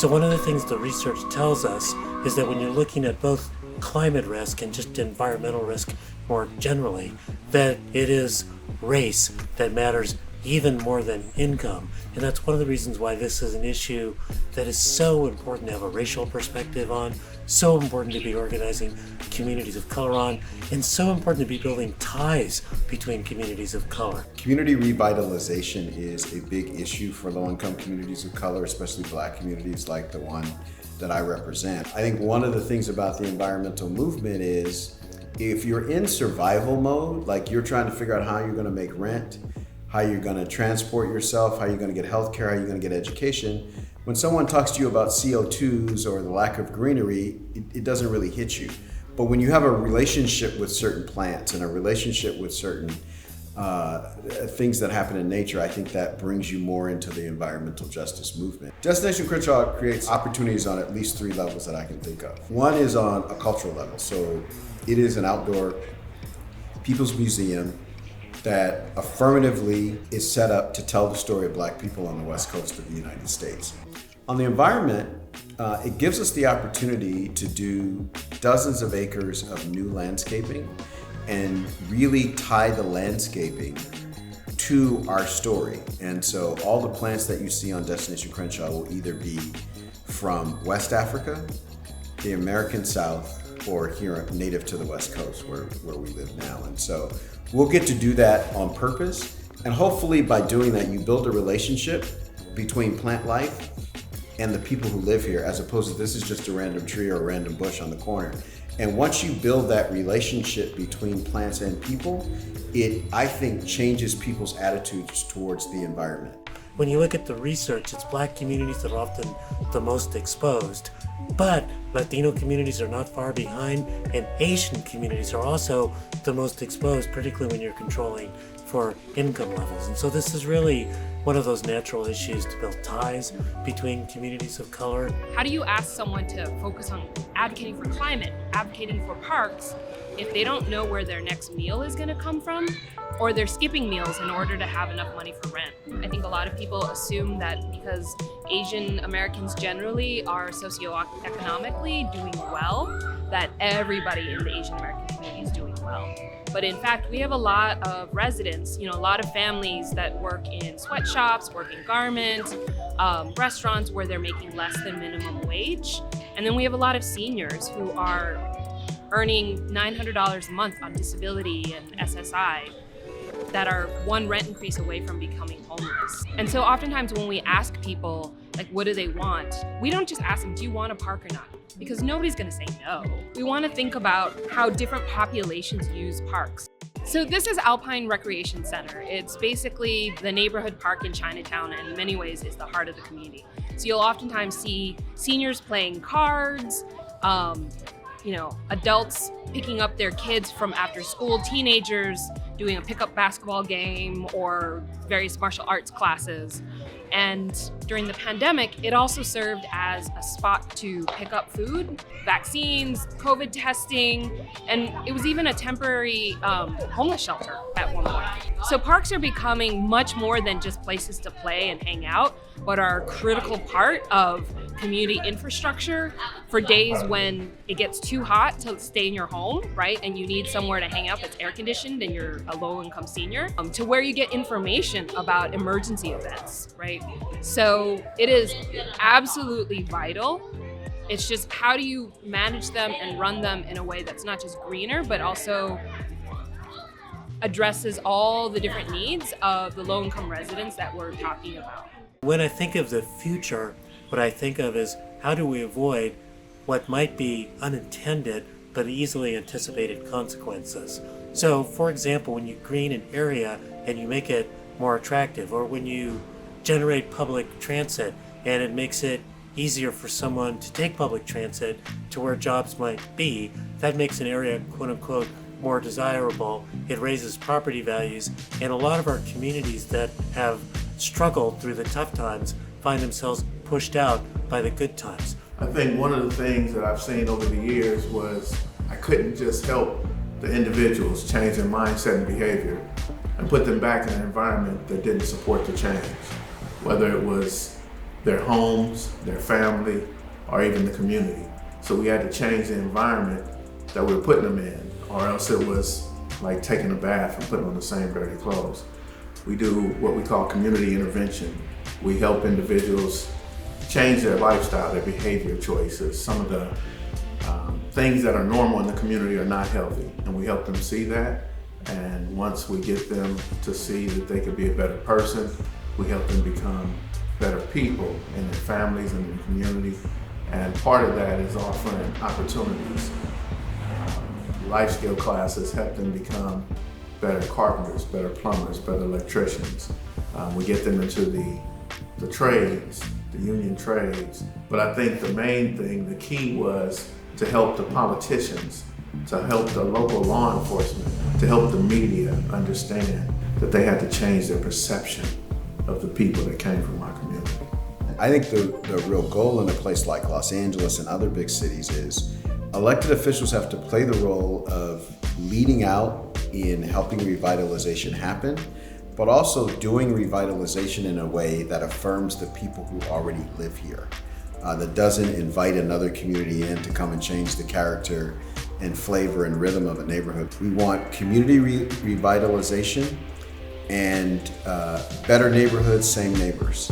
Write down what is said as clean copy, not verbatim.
So one of the things the research tells us is that when you're looking at both climate risk and just environmental risk more generally, that it is race that matters even more than income. And that's one of the reasons why this is an issue that is so important to have a racial perspective on, so important to be organizing communities of color on, and so important to be building ties between communities of color. Community revitalization is a big issue for low-income communities of color, especially Black communities like the one that I represent. I think one of the things about the environmental movement is if you're in survival mode, like you're trying to figure out how you're going to make rent, how you're going to transport yourself, how you're going to get healthcare, how you're going to get education. When someone talks to you about CO2s or the lack of greenery, it doesn't really hit you. But when you have a relationship with certain plants and a relationship with certain things that happen in nature, I think that brings you more into the environmental justice movement. Destination Crenshaw creates opportunities on at least 3 levels that I can think of. One is on a cultural level. So it is an outdoor people's museum that affirmatively is set up to tell the story of Black people on the West Coast of the United States. On the environment, it gives us the opportunity to do dozens of acres of new landscaping and really tie the landscaping to our story. And so all the plants that you see on Destination Crenshaw will either be from West Africa, the American South, or here native to the West Coast where we live now. And so we'll get to do that on purpose. And hopefully by doing that, you build a relationship between plant life and the people who live here, as opposed to this is just a random tree or a random bush on the corner. And once you build that relationship between plants and people, it, I think, changes people's attitudes towards the environment. When you look at the research, it's Black communities that are often the most exposed, but Latino communities are not far behind, and Asian communities are also the most exposed, particularly when you're controlling for income levels. And so this is really one of those natural issues to build ties between communities of color. How do you ask someone to focus on advocating for climate, advocating for parks, if they don't know where their next meal is going to come from, or they're skipping meals in order to have enough money for rent? I think a lot of people assume that because Asian Americans generally are socioeconomically doing well, that everybody in the Asian American community is doing well. But in fact, we have a lot of residents, a lot of families that work in sweatshops, work in garments, restaurants where they're making less than minimum wage. And then we have a lot of seniors who are earning $900 a month on disability and SSI that are one rent increase away from becoming homeless. And so oftentimes when we ask people, like, what do they want? We don't just ask them, do you want a park or not? Because nobody's gonna say no. We wanna think about how different populations use parks. So this is Alpine Recreation Center. It's basically the neighborhood park in Chinatown, and in many ways is the heart of the community. So you'll oftentimes see seniors playing cards, adults picking up their kids from after school, teenagers doing a pickup basketball game or various martial arts classes. And during the pandemic, it also served as a spot to pick up food, vaccines, COVID testing, and it was even a temporary homeless shelter at one point. So parks are becoming much more than just places to play and hang out, but are a critical part of community infrastructure for days when it gets too hot to stay in your home, right? And you need somewhere to hang out that's air conditioned and you're a low-income senior, to where you get information about emergency events, right? So it is absolutely vital. It's just how do you manage them and run them in a way that's not just greener, but also addresses all the different needs of the low-income residents that we're talking about. When I think of the future, what I think of is how do we avoid what might be unintended but easily anticipated consequences. So, for example, when you green an area and you make it more attractive, or when you generate public transit and it makes it easier for someone to take public transit to where jobs might be, that makes an area, quote unquote, more desirable. It raises property values, and a lot of our communities that have struggled through the tough times find themselves pushed out by the good times. I think one of the things that I've seen over the years was I couldn't just help the individuals change their mindset and behavior and put them back in an environment that didn't support the change. Whether it was their homes, their family, or even the community. So we had to change the environment that we were putting them in, or else it was like taking a bath and putting on the same dirty clothes. We do what we call community intervention. We help individuals change their lifestyle, their behavior choices. Some of the things that are normal in the community are not healthy, and we help them see that. And once we get them to see that they could be a better person, we help them become better people in their families and in the community. And part of that is offering opportunities. Life skill classes help them become better carpenters, better plumbers, better electricians. We get them into the trades, the union trades. But I think the main thing, the key was to help the politicians, to help the local law enforcement, to help the media understand that they had to change their perception of the people that came from our community. I think the real goal in a place like Los Angeles and other big cities is elected officials have to play the role of leading out in helping revitalization happen, but also doing revitalization in a way that affirms the people who already live here, that doesn't invite another community in to come and change the character and flavor and rhythm of a neighborhood. We want community revitalization and better neighborhoods, same neighbors.